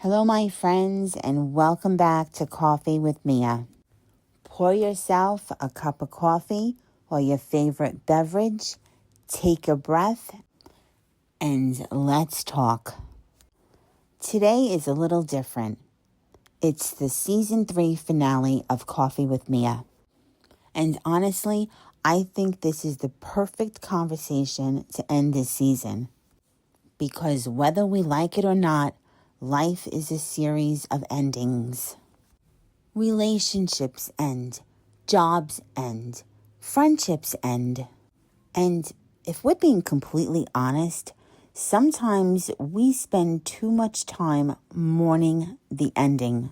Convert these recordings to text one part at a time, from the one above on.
Hello, my friends, and welcome back to Coffee with Mia. Pour yourself a cup of coffee or your favorite beverage, take a breath, and let's talk. Today is a little different. It's the Season 3 finale of Coffee with Mia. And honestly, I think this is the perfect conversation to end this season. Because whether we like it or not, life is a series of endings. Relationships end, jobs end, friendships end. And if we're being completely honest, sometimes we spend too much time mourning the ending,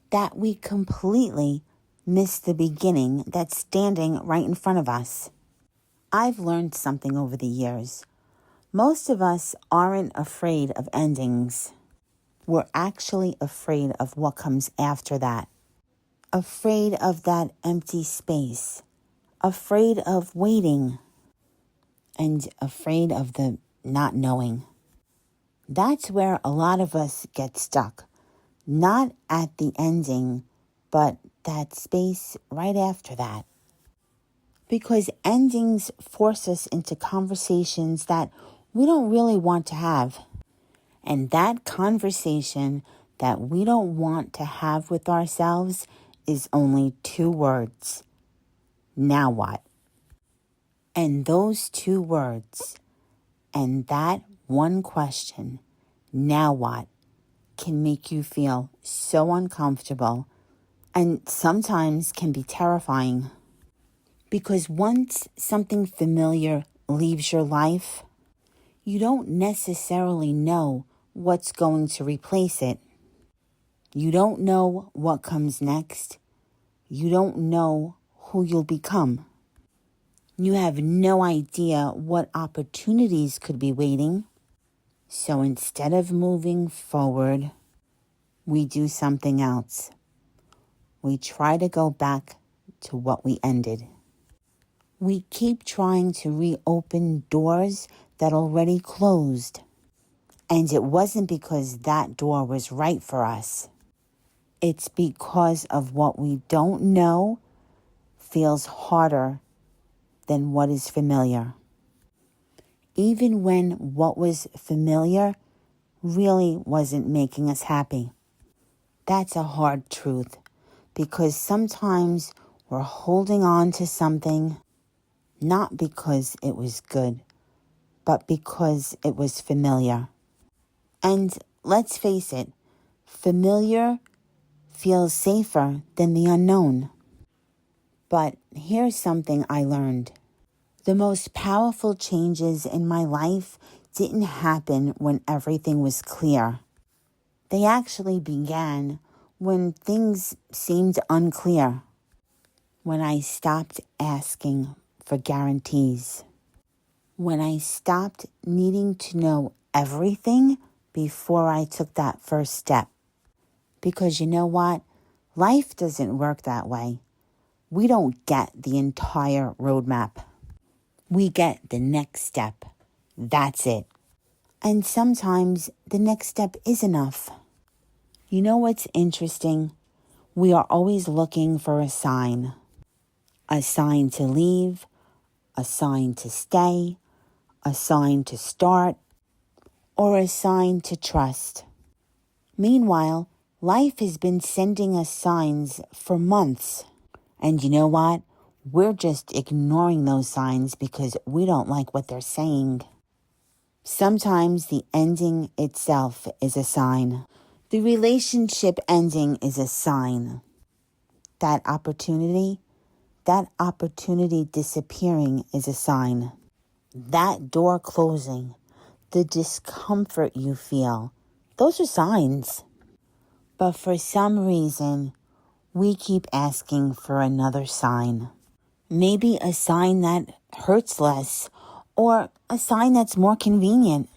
that we completely miss the beginning that's standing right in front of us. I've learned something over the years. Most of us aren't afraid of endings. We're actually afraid of what comes after that. Afraid of that empty space. Afraid of waiting. And afraid of the not knowing. That's where a lot of us get stuck. Not at the ending, but that space right after that. Because endings force us into conversations that we don't really want to have. And that conversation that we don't want to have with ourselves is only 2 words. Now what? And those 2 words and that one question, now what, can make you feel so uncomfortable and sometimes can be terrifying. Because once something familiar leaves your life, you don't necessarily know what's going to replace it. You don't know what comes next. You don't know who you'll become. You have no idea what opportunities could be waiting. So instead of moving forward, we do something else. We try to go back to what we ended. We keep trying to reopen doors that already closed. And it wasn't because that door was right for us. It's because of what we don't know feels harder than what is familiar. Even when what was familiar really wasn't making us happy. That's a hard truth because sometimes we're holding on to something not because it was good, but because it was familiar. And let's face it, familiar feels safer than the unknown. But here's something I learned. The most powerful changes in my life didn't happen when everything was clear. They actually began when things seemed unclear. When I stopped asking for guarantees. When I stopped needing to know everything before I took that first step. Because you know what? Life doesn't work that way. We don't get the entire roadmap. We get the next step. That's it. And sometimes the next step is enough. You know what's interesting? We are always looking for a sign. A sign to leave, a sign to stay, a sign to start, or a sign to trust. Meanwhile, life has been sending us signs for months. And you know what? We're just ignoring those signs because we don't like what they're saying. Sometimes the ending itself is a sign. The relationship ending is a sign. That opportunity disappearing is a sign. That door closing, the discomfort you feel, those are signs. But for some reason, we keep asking for another sign. Maybe a sign that hurts less, or a sign that's more convenient.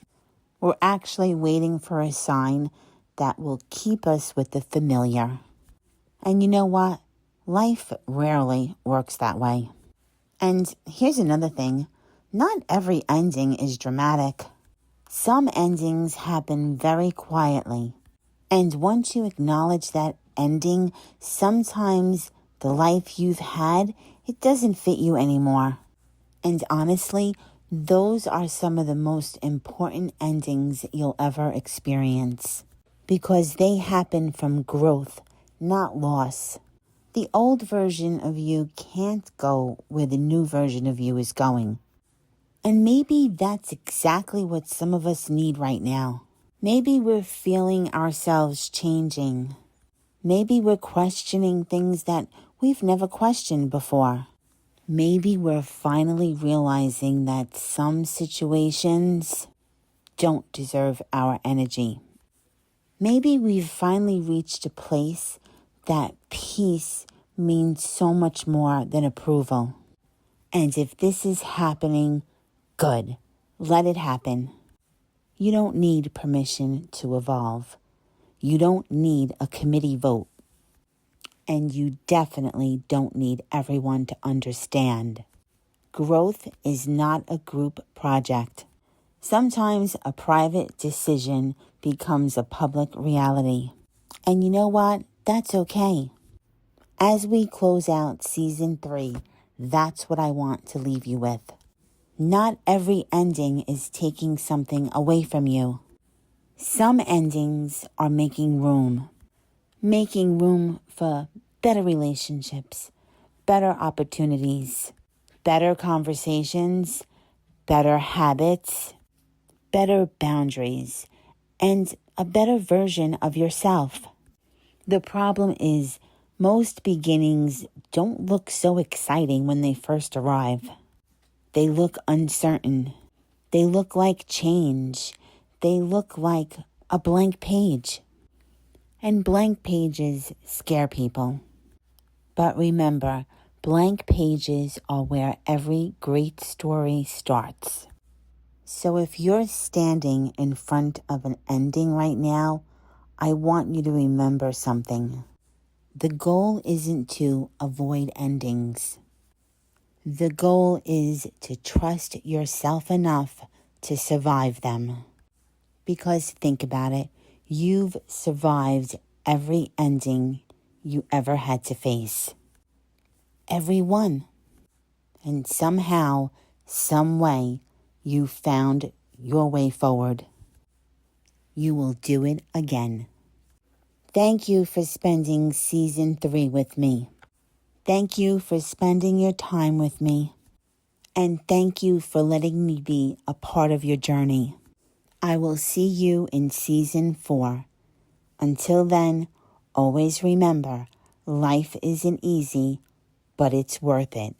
We're actually waiting for a sign that will keep us with the familiar. And you know what? Life rarely works that way. And here's another thing. Not every ending is dramatic. Some endings happen very quietly. And once you acknowledge that ending, sometimes the life you've had, it doesn't fit you anymore. And honestly, those are some of the most important endings you'll ever experience because they happen from growth, not loss. The old version of you can't go where the new version of you is going. And maybe that's exactly what some of us need right now. Maybe we're feeling ourselves changing. Maybe we're questioning things that we've never questioned before. Maybe we're finally realizing that some situations don't deserve our energy. Maybe we've finally reached a place that peace means so much more than approval. And if this is happening, good. Let it happen. You don't need permission to evolve. You don't need a committee vote. And you definitely don't need everyone to understand. Growth is not a group project. Sometimes a private decision becomes a public reality. And you know what? That's okay. As we close out season 3, that's what I want to leave you with. Not every ending is taking something away from you. Some endings are making room for better relationships, better opportunities, better conversations, better habits, better boundaries, and a better version of yourself. The problem is most beginnings don't look so exciting when they first arrive. They look uncertain. They look like change. They look like a blank page. And blank pages scare people. But remember, blank pages are where every great story starts. So if you're standing in front of an ending right now, I want you to remember something. The goal isn't to avoid endings. The goal is to trust yourself enough to survive them. Because think about it, you've survived every ending you ever had to face. Every one. And somehow, some way, you found your way forward. You will do it again. Thank you for spending season 3 with me. Thank you for spending your time with me. And thank you for letting me be a part of your journey. I will see you in season 4. Until then, always remember, life isn't easy, but it's worth it.